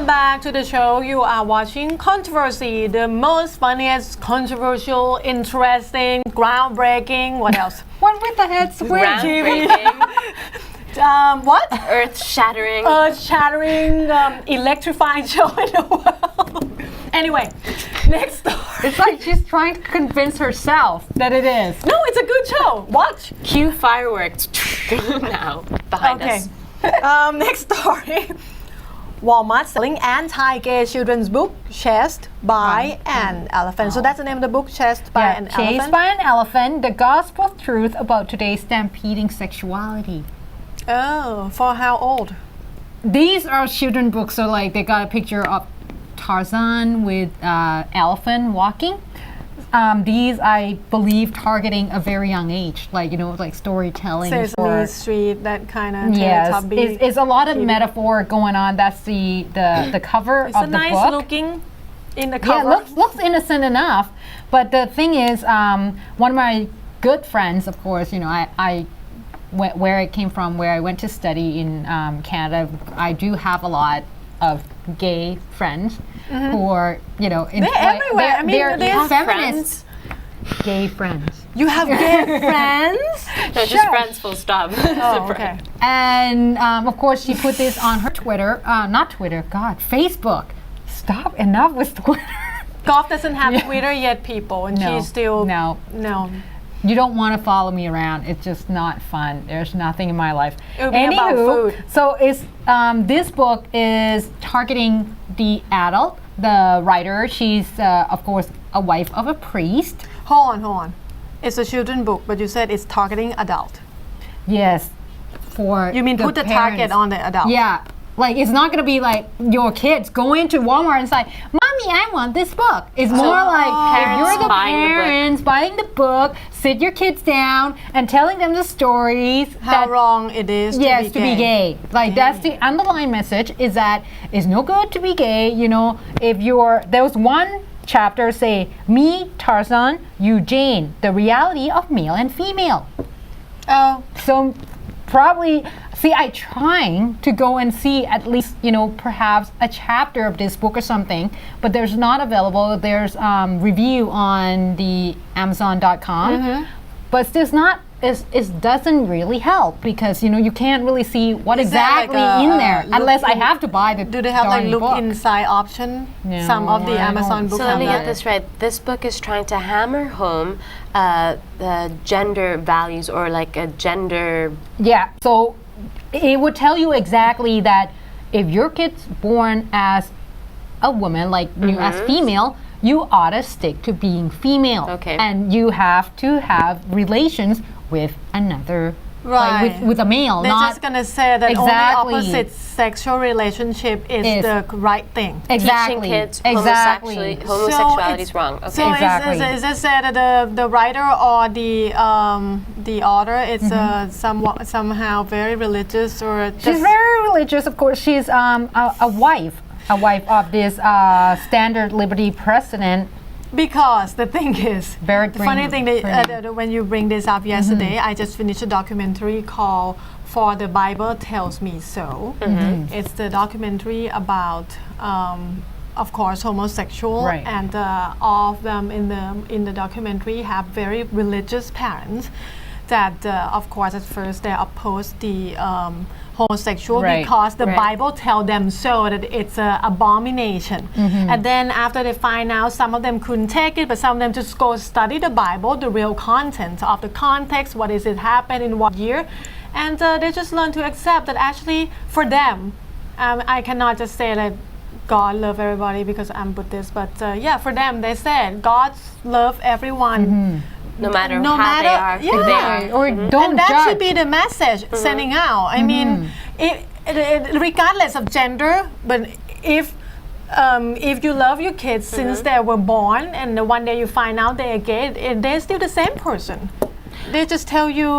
Welcome back to the show. You are watching Kontroversy, the most funniest, controversial, interesting, groundbreaking. What else? What with the head switch? Groundbreaking, What? earth-shattering. Earth-shattering, electrifying show in the world. Anyway, next story. It's like she's trying to convince herself that it is. No, it's a good show. Watch. Cue fireworks now behind us. Next story. Wal-Mart selling anti-gay children's book Chased by an Elephant. So that's the name of the book, Chased by an Chased Elephant. by an Elephant, the gospel truth about today's stampeding sexuality. Oh, for how old? These are children books, so like they got a picture of Tarzan with elephant walking. These, I believe, targeting a very young age, like, you know, like storytelling. Sesame Street, that kind of yes, Teletubby. it's a lot of metaphor going on. That's the cover It's of a the nice book. looking in the cover. Yeah, looks innocent enough. But the thing is, one of my good friends, of course, you know, I where I came from, where I went to study in Canada, I do have a lot of gay friends who are, you know, They're everywhere. I mean, they're Friends? feminists. Gay friends. You have gay friends? No, just friends, full stop. Oh, okay. And of course, she put this on her Twitter, not Twitter, God, Facebook. Stop, enough with Twitter. Golf doesn't have Twitter yet, people, and No, she's still no. You don't want to follow me around. It's just not fun. There's nothing in my life. It would be about food. So it's this book is targeting the adult. The writer, she's of course a wife of a priest. Hold on. It's a children's book, but you said it's targeting adult. Yes, for You mean put the target parents. on the adult? Yeah, like it's not gonna be like your kids go into Walmart and say, "Mommy, I want this book." It's more like if you're the parents buying the book, sit your kids down and telling them the stories. How wrong it is to be gay. Like that's the underlying message, is that it's no good to be gay. You know, if you're, there was one chapter say, me, Tarzan, you, Jane, the reality of male and female. Oh. So probably, see, I trying to go and see at least, you know, perhaps a chapter of this book or something, but there's not available. There's review on the Amazon.com, but it's not, it doesn't really help, because, you know, you can't really see what exactly like in there unless I have to buy the Do they have like darn look book. inside option? No, Some of the I Amazon don't. books So let have me that. get this right. This book is trying to hammer home the gender values, or like a gender. Yeah, so it would tell you exactly that if your kid's born as a woman, like you as female, you ought to stick to being female. Okay. And you have to have relations with another, Right. like with a male, They're not just gonna say that exactly. only opposite sexual relationship is the right thing. exactly. Teaching kids exactly. homosexuality is wrong. Okay. So Exactly. is it said that the writer or the author is somehow very religious, or just She's very religious, of course. She's a wife of this Standard Liberty president. because the thing is, Very the funny thing that brilliant. when you bring this up yesterday, I just finished a documentary called "For the Bible Tells Me So." It's the documentary about, of course, homosexual, Right. and all of them in the documentary have very religious parents. That of course at first they oppose the homosexual Right. because the Right. Bible tell them so, that it's an abomination. And then after they find out, some of them couldn't take it, but some of them just go study the Bible, the real content of the context, what is it happened in what year, and they just learn to accept that actually for them, I cannot just say that God love everybody because I'm Buddhist, but yeah, for them they said God love everyone. no matter how they are, who they are. Or don't And that judge. should be the message sending out. I mean, regardless of gender, but if you love your kids since they were born, and the one day you find out they are gay, they're still the same person. They just tell you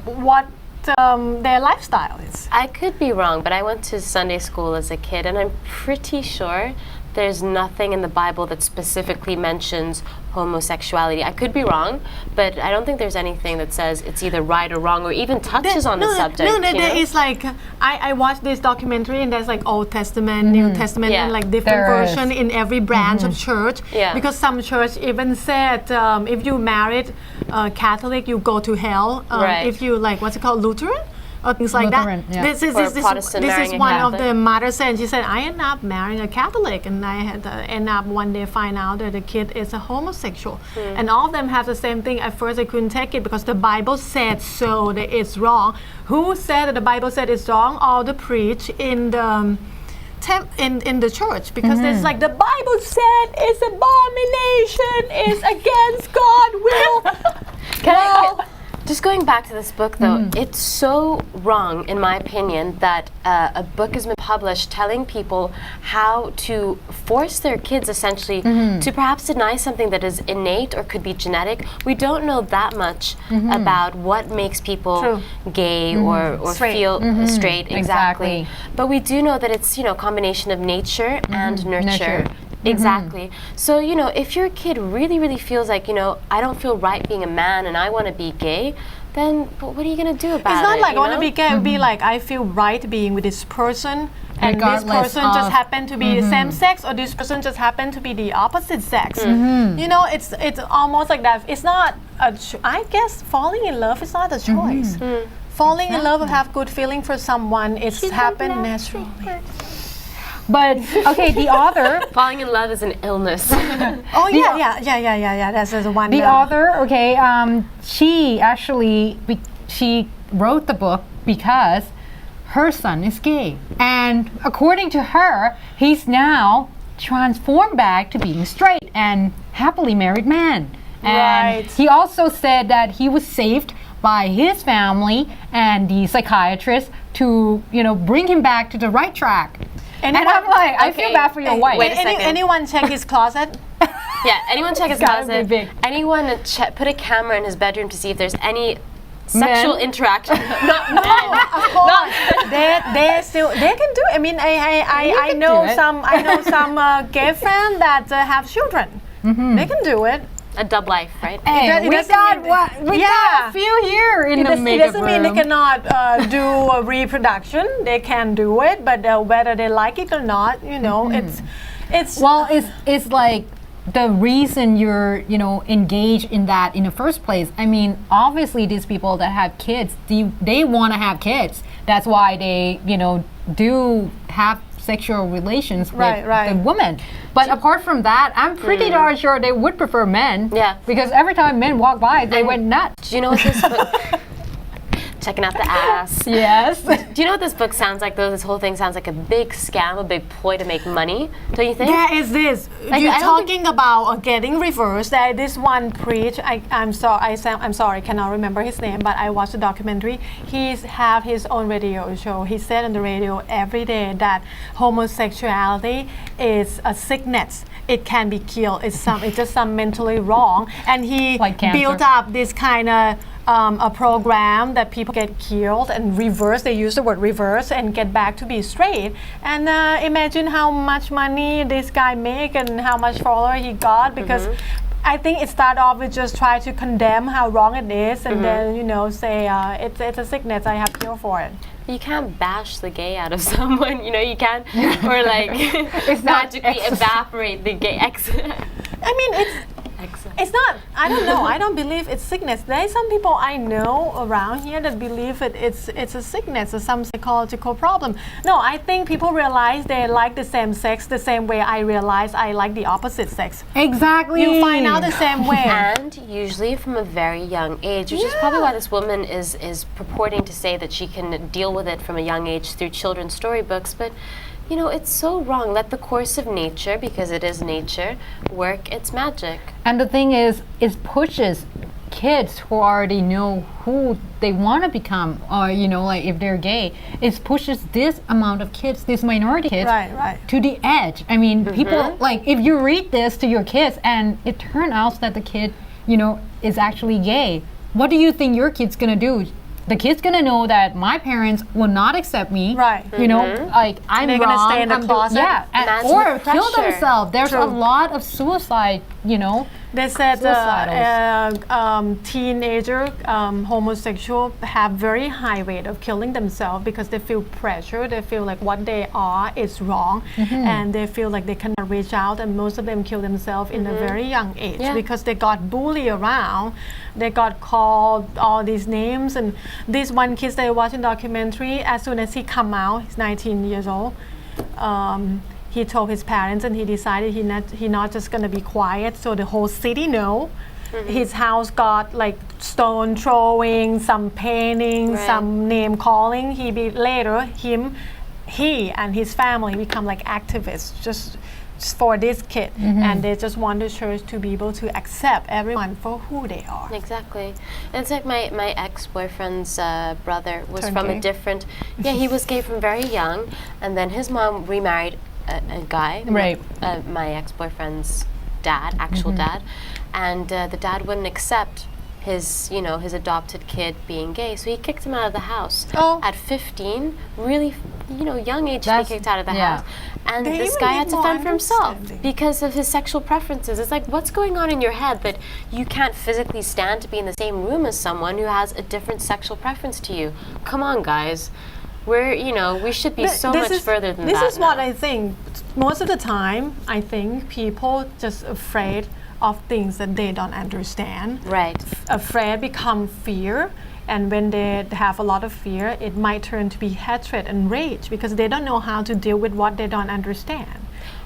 what their lifestyle is. I could be wrong, but I went to Sunday school as a kid, and I'm pretty sure there's nothing in the Bible that specifically mentions homosexuality. I could be wrong, but I don't think there's anything that says it's either right or wrong or even touches on the subject. There is like, I watched this documentary and there's like Old Testament, New Testament, and like different version in every branch of church. Because some church even said if you married Catholic, you go to hell. If you like, what's it called, Lutheran? Or things like Lutheran, that. This is one of the mothers said. She said, I end up marrying a Catholic, and I had to end up one day find out that the kid is a homosexual. And all of them have the same thing. At first, I couldn't take it because the Bible said so, that it's wrong. Who said that the Bible said it's wrong? All the preach in the in the church, because it's like the Bible said it's abomination, it's against God will. Just going back to this book, though, it's so wrong, in my opinion, that a book has been published telling people how to force their kids, essentially, to perhaps deny something that is innate or could be genetic. We don't know that much about what makes people gay or feel straight, exactly. But we do know that it's, a combination of nature and nurture. Exactly. So, if your kid really, really feels like, I don't feel right being a man and I want to be gay, then what are you going to do about it? It's not like I want to be gay. It would be like, I feel right being with this person, and this person just happened to be the same sex, or this person just happened to be the opposite sex. It's almost like that. It's not I guess falling in love is not a choice. Falling in love and have good feeling for someone, it's happened naturally. But okay, the author falling in love is an illness. That's the one. The author, she wrote the book because her son is gay, and according to her, he's now transformed back to being straight and happily married man. And he also said that he was saved by his family and the psychiatrist to, bring him back to the right track. And I'm like, I feel bad for your wife. Wait a second. Anyone check his closet? Anyone check his closet. Anyone put a camera in his bedroom to see if there's any sexual interaction. Not men. Of course. They can do it. I mean, I know some gay friends that have children. They can do it. A dub life, right? Hey, we got a few here in the makeup room. It doesn't mean they cannot do reproduction. They can do it, but whether they like it or not, it's like the reason you're engaged in that in the first place. I mean, obviously these people that have kids, they want to have kids. That's why they do have sexual relations with the woman. But apart from that, I'm pretty darn sure they would prefer men. Yeah. Because every time men walk by, they went nuts. Do you know what this book... Checking out the ass. Yes. Do you know what this book sounds like, though? This whole thing sounds like a big scam, a big ploy to make money. Don't you think? There is this. You're talking about getting reversed. There is this one preach. I'm sorry, cannot remember his name, but I watched the documentary. He have his own radio show. He said on the radio every day that homosexuality is a sickness. It can be killed. It's just some mentally wrong. And he built up this kind of a program that people get killed and reverse. They use the word reverse and get back to be straight. And imagine how much money this guy make and how much follower he got, because I think it started off with just try to condemn how wrong it is, and then say it's a sickness. I have cure for it. You can't bash the gay out of someone, you can't, or like magically evaporate the gay It's not, I don't know, I don't believe it's sickness. There are some people I know around here that believe it's a sickness or some psychological problem. No, I think people realize they like the same sex the same way I realize I like the opposite sex. Exactly. You find out the same way. And usually from a very young age, which is probably why this woman is purporting to say that she can deal with it from a young age through children's storybooks, but it's so wrong. Let the course of nature, because it is nature, work its magic. And the thing is, it pushes kids who already know who they want to become, or like if they're gay, it pushes this amount of kids, these minority kids, to the edge. I mean, people, like, if you read this to your kids and it turns out that the kid, is actually gay, what do you think your kid's gonna do? the kid's gonna know that my parents will not accept me. Right. You know, like I'm They're wrong. gonna stay in the I'm closet. Imagine or the kill pressure. themselves. There's a True. lot of suicide. You know. They said Suicidals. teenager homosexual have very high rate of killing themselves because they feel pressure. They feel like what they are is wrong, and they feel like they cannot reach out. And most of them kill themselves in a very young age because they got bullied around. They got called all these names. And this one kid that I watched in documentary, as soon as he come out, he's 19 years old. He told his parents, and he decided he not just gonna be quiet, so the whole city know. His house got like stone throwing, some painting, some name calling. He and his family become like activists just for this kid, and they just want the church to be able to accept everyone for who they are. Exactly. And it's like my ex-boyfriend's brother was Turned from gay. a different, he was gay from very young, and then his mom remarried a guy, Right. my ex-boyfriend's dad, actual dad, and the dad wouldn't accept his adopted kid being gay, so he kicked him out of the house. Oh. At 15, really, young age to be That's- kicked out of the yeah. house. And They this even guy need had to more fend for himself understanding. because of his sexual preferences. It's like, what's going on in your head that you can't physically stand to be in the same room as someone who has a different sexual preference to you? Come on, guys. We should be so much further than this that. is what now. I think. Most of the time, I think people just afraid of things that they don't understand. Right. Afraid become fear, and when they have a lot of fear, it might turn to be hatred and rage because they don't know how to deal with what they don't understand.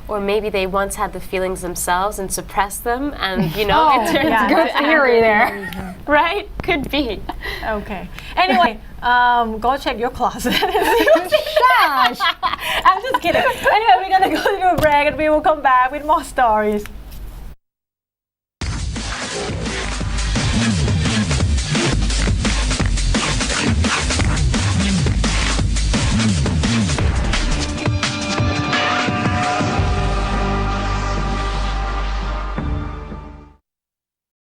Or maybe they once had the feelings themselves and suppressed them, and it turns yeah, into that's theory anger. there. Right? Could be. Okay. Anyway, go check your closet. Gosh. I'm just kidding. Anyway, we're gonna go to a break and we will come back with more stories.